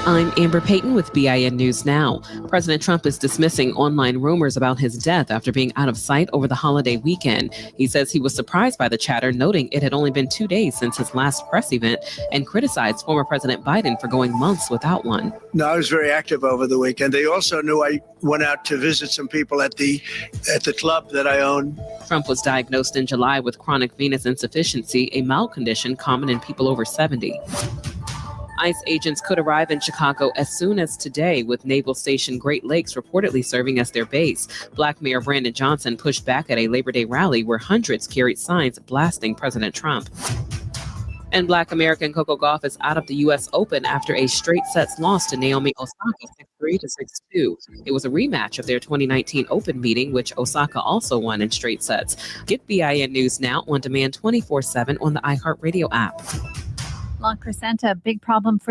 I'm Amber Payton with BIN News Now. President Trump is dismissing online rumors about his death after being out of sight over the holiday weekend. He says he was surprised by the chatter, noting it had only been 2 days since his last press event, and criticized former President Biden for going months without one. No, I was very active over the weekend. They also knew I went out to visit some people at the club that I own. Trump was diagnosed in July with chronic venous insufficiency, a mild condition common in people over 70. ICE agents could arrive in Chicago as soon as today, with Naval Station Great Lakes reportedly serving as their base. Black Mayor Brandon Johnson pushed back at a Labor Day rally where hundreds carried signs blasting President Trump. And Black American Coco Gauff is out of the U.S. Open after a straight sets loss to Naomi Osaka 6-3 to 6-2. It was a rematch of their 2019 Open meeting, which Osaka also won in straight sets. Get BIN News Now on demand 24/7 on the iHeartRadio app. La Crescenta, big problem for